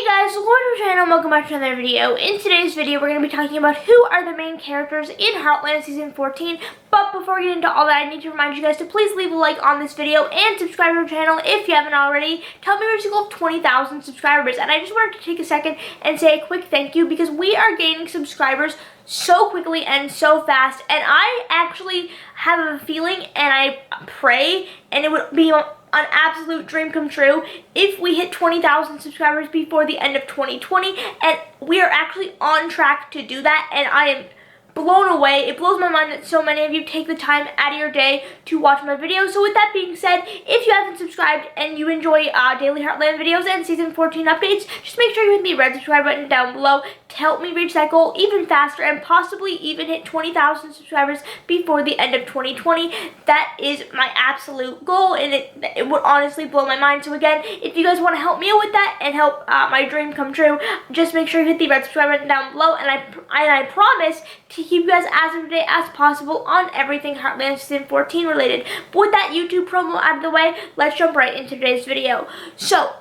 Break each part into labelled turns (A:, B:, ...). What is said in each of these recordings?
A: Hey guys, welcome to the channel, welcome back to another video. In today's video, we're going to be talking about who are the main characters in Heartland Season 14. But before we get into all that, I need to remind you guys to please leave a like on this video and subscribe to the channel if you haven't already. Tell me we're to goal of 20,000 subscribers. And I just wanted to take a second and say a quick thank you because we are gaining subscribers so quickly and so fast. And I actually have a feeling and I pray, and it would be an absolute dream come true if we hit 20,000 subscribers before the end of 2020, and we are actually on track to do that, and I am blown away. It blows my mind that so many of you take the time out of your day to watch my videos. So with that being said, if you haven't subscribed and you enjoy daily Heartland videos and Season 14 updates, just make sure you hit the red subscribe button down below to help me reach that goal even faster and possibly even hit 20,000 subscribers before the end of 2020. That is my absolute goal, and it would honestly blow my mind. So again, if you guys want to help me out with that and help my dream come true, just make sure you hit the red subscribe button down below, and I promise to keep you guys as up to date as possible on everything Heartland Season 14 related. But with that YouTube promo out of the way, let's jump right into today's video. So,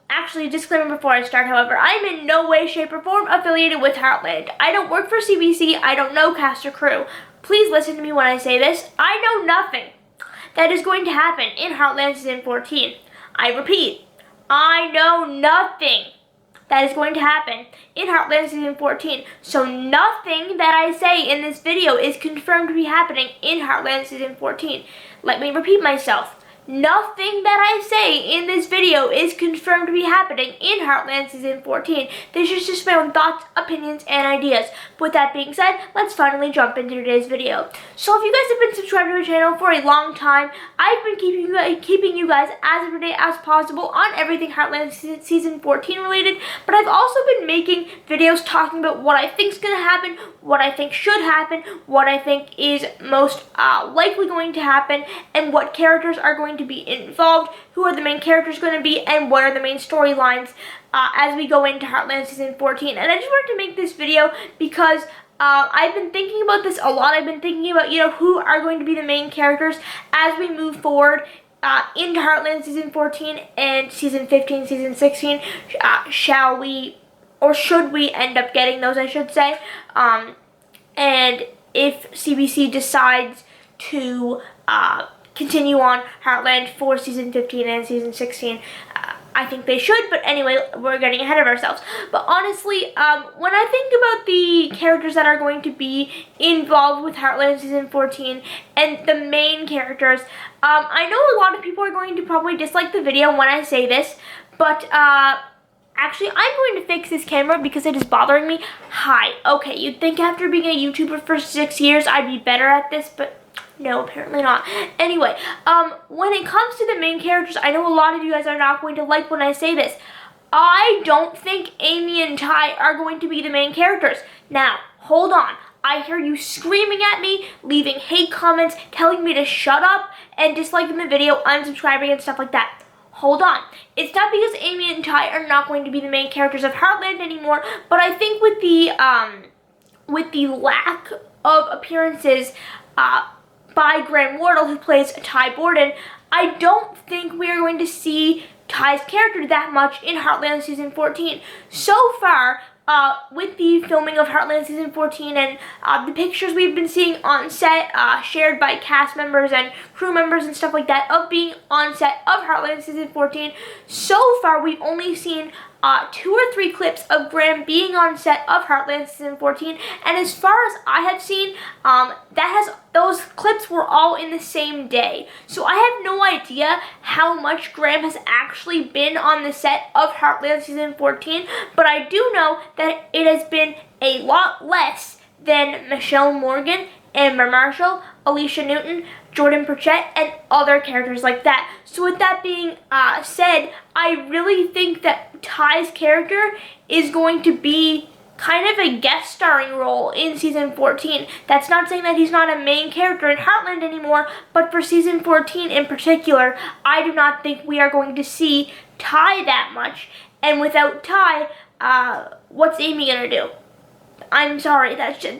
A: actually, a disclaimer before I start, however, I'm in no way, shape, or form affiliated with Heartland. I don't work for CBC, I don't know cast or crew. Please listen to me when I say this. I know nothing that is going to happen in Heartland Season 14. I repeat, I know nothing that is going to happen in Heartland Season 14. So nothing that I say in this video is confirmed to be happening in Heartland Season 14. Let me repeat myself. Nothing that I say in this video is confirmed to be happening in Heartland Season 14. This is just my own thoughts, opinions, and ideas. With that being said, let's finally jump into today's video. So if you guys have been subscribed to the channel for a long time, I've been keeping you guys as up to date as possible on everything Heartland Season 14 related, but I've also been making videos talking about what I think is going to happen, what I think should happen, what I think is most likely going to happen, and what characters are going to be involved, who are the main characters going to be, and what are the main storylines as we go into Heartland Season 14. And I just wanted to make this video because I've been thinking about this a lot. I've been thinking about, who are going to be the main characters as we move forward into Heartland Season 14 and Season 15, Season 16. Shall we, or should we end up getting those, I should say. And if CBC decides to continue on Heartland for Season 15 and Season 16, I think they should, but anyway, we're getting ahead of ourselves. But honestly, when I think about the characters that are going to be involved with Heartland Season 14 and the main characters, I know a lot of people are going to probably dislike the video when I say this, but actually, I'm going to fix this camera because it is bothering me. Hi. Okay, you'd think after being a YouTuber for 6 years, I'd be better at this, but no, apparently not. Anyway, when it comes to the main characters, I know a lot of you guys are not going to like when I say this. I don't think Amy and Ty are going to be the main characters. Now, hold on. I hear you screaming at me, leaving hate comments, telling me to shut up, and disliking the video, unsubscribing, and stuff like that. Hold on. It's not because Amy and Ty are not going to be the main characters of Heartland anymore, but I think with the lack of appearances by Graham Wardle, who plays Ty Borden, I don't think we are going to see Ty's character that much in Heartland Season 14. So far, with the filming of Heartland Season 14 and the pictures we've been seeing on set, shared by cast members and crew members and stuff like that, of being on set of Heartland Season 14, so far we've only seen 2 or 3 clips of Graham being on set of Heartland Season 14, and as far as I have seen, those clips were all in the same day. So I have no idea how much Graham has actually been on the set of Heartland Season 14, but I do know that it has been a lot less than Michelle Morgan, Amber Marshall, Alicia Newton, Jordan Pritchett, and other characters like that. So with that being said, I really think that Ty's character is going to be kind of a guest starring role in Season 14. That's not saying that he's not a main character in Heartland anymore, but for Season 14 in particular, I do not think we are going to see Ty that much. And without Ty, what's Amy gonna do? I'm sorry, that's just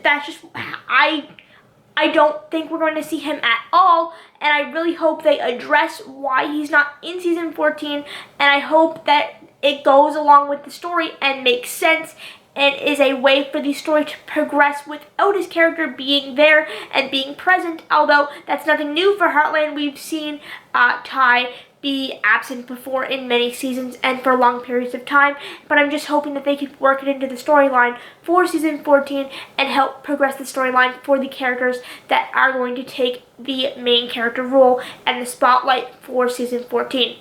A: I don't think we're going to see him at all, and I really hope they address why he's not in Season 14, and I hope that it goes along with the story and makes sense and is a way for the story to progress without his character being there and being present, although that's nothing new for Heartland. We've seen Ty be absent before in many seasons and for long periods of time, but I'm just hoping that they could work it into the storyline for season 14 and help progress the storyline for the characters that are going to take the main character role and the spotlight for season 14.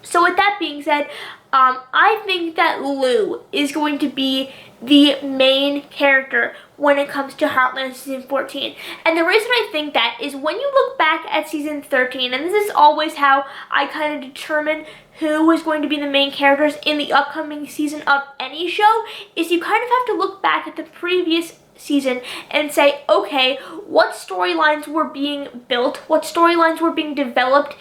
A: So with that being said, I think that Lou is going to be the main character when it comes to Heartland season 14. And the reason I think that is when you look back at season 13, and this is always how I kind of determine who is going to be the main characters in the upcoming season of any show, is you kind of have to look back at the previous season and say, okay, what storylines were being built, what storylines were being developed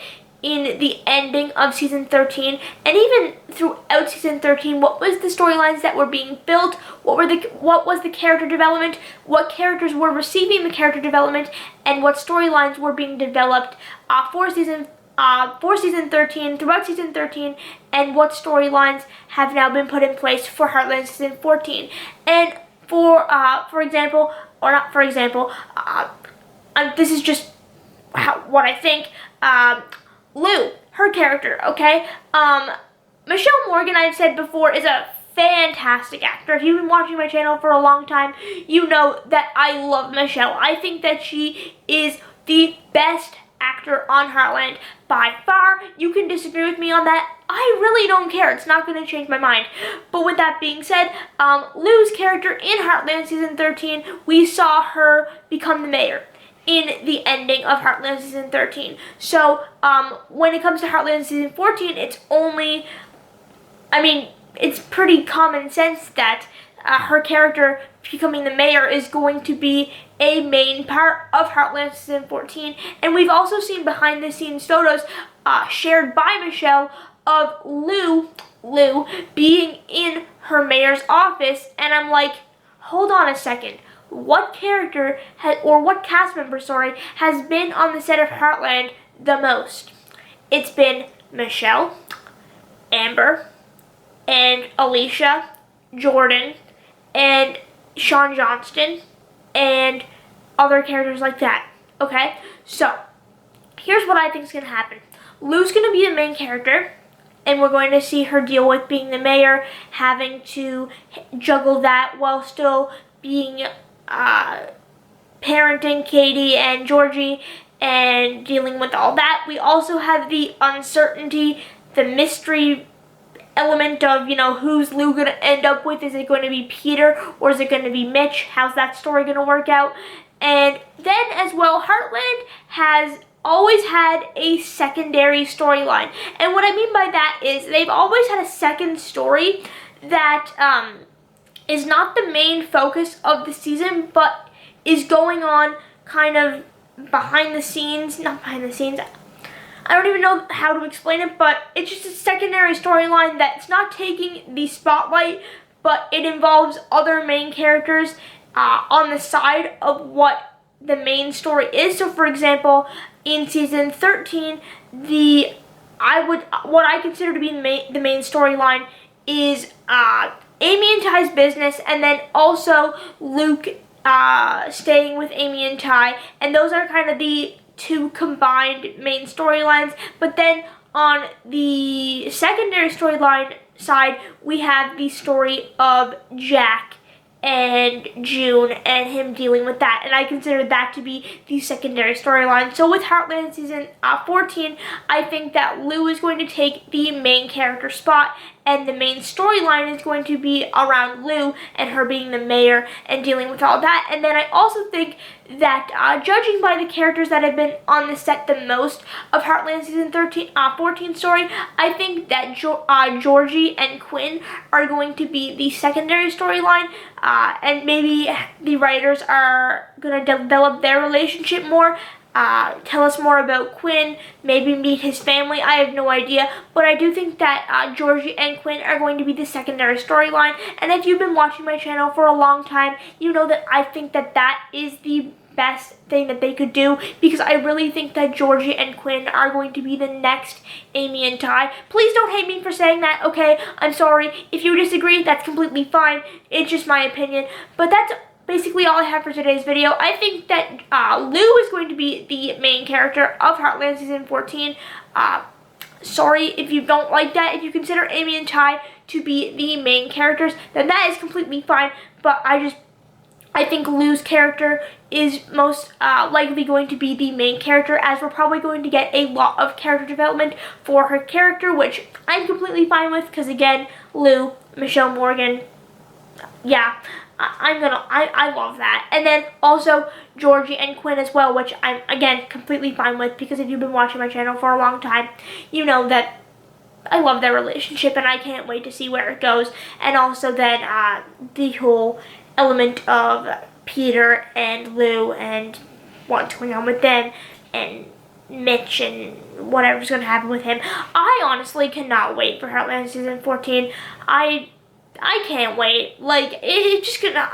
A: in the ending of season 13, and even throughout season 13, what was the storylines that were being built, what was the character development, what characters were receiving the character development, and what storylines were being developed for season 13, throughout season 13, and what storylines have now been put in place for Heartland season 14. And for example, or not for example, this is just what I think. Lou, her character, okay? Michelle Morgan, I've said before, is a fantastic actor. If you've been watching my channel for a long time, you know that I love Michelle. I think that she is the best actor on Heartland by far. You can disagree with me on that. I really don't care. It's not going to change my mind. But with that being said, Lou's character in Heartland season 13, we saw her become the mayor in the ending of Heartland season 13. So when it comes to Heartland season 14, it's pretty common sense that her character becoming the mayor is going to be a main part of Heartland season 14. And we've also seen behind the scenes photos shared by Michelle of Lou being in her mayor's office, and I'm like, hold on a second. What character what cast member, has been on the set of Heartland the most? It's been Michelle, Amber, and Alicia, Jordan, and Sean Johnston, and other characters like that. Okay? So, here's what I think is going to happen. Lou's going to be the main character, and we're going to see her deal with being the mayor, having to juggle that while still being parenting Katie and Georgie and dealing with all that. We also have the uncertainty, the mystery element of, who's Lou going to end up with? Is it going to be Peter or is it going to be Mitch? How's that story going to work out? And then as well, Heartland has always had a secondary storyline. And what I mean by that is they've always had a second story that is not the main focus of the season, but is going on kind of behind the scenes, not behind the scenes, I don't even know how to explain it, but it's just a secondary storyline that's not taking the spotlight, but it involves other main characters on the side of what the main story is. So for example, in season 13, what I consider to be the main storyline is Amy and Ty's business, and then also Luke staying with Amy and Ty, and those are kind of the two combined main storylines. But then on the secondary storyline side, we have the story of Jack and June and him dealing with that, and I consider that to be the secondary storyline. So with Heartland season 14, I think that Lou is going to take the main character spot, and the main storyline is going to be around Lou and her being the mayor and dealing with all that. And then I also think that judging by the characters that have been on the set the most of Heartland season 14 story, I think that Georgie and Quinn are going to be the secondary storyline, and maybe the writers are going to develop their relationship more. Tell us more about Quinn, maybe meet his family, I have no idea, but I do think that Georgie and Quinn are going to be the secondary storyline. And if you've been watching my channel for a long time, you know that I think that that is the best thing that they could do, because I really think that Georgie and Quinn are going to be the next Amy and Ty. Please don't hate me for saying that, okay? I'm sorry. If you disagree, that's completely fine. It's just my opinion. But that's basically all I have for today's video. I think that Lou is going to be the main character of Heartland Season 14. Sorry if you don't like that. If you consider Amy and Ty to be the main characters, then that is completely fine. But I think Lou's character is most likely going to be the main character, as we're probably going to get a lot of character development for her character, which I'm completely fine with, because again, Lou, Michelle Morgan, yeah, I love that. And then also Georgie and Quinn as well, which I'm, again, completely fine with, because if you've been watching my channel for a long time, you know that I love their relationship, and I can't wait to see where it goes. And also that the whole element of Peter and Lou and what's going on with them, and Mitch and whatever's going to happen with him. I honestly cannot wait for Heartland Season 14. I can't wait. Like, it's just gonna,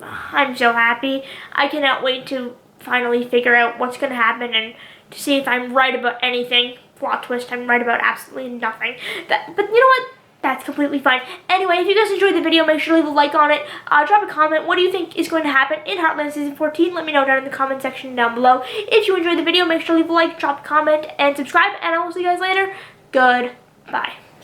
A: I'm so happy. I cannot wait to finally figure out what's going to happen and to see if I'm right about anything. Plot twist, I'm right about absolutely nothing. But you know what? That's completely fine. Anyway, if you guys enjoyed the video, make sure to leave a like on it. Drop a comment. What do you think is going to happen in Heartland Season 14? Let me know down in the comment section down below. If you enjoyed the video, make sure to leave a like, drop a comment, and subscribe. And I will see you guys later. Goodbye.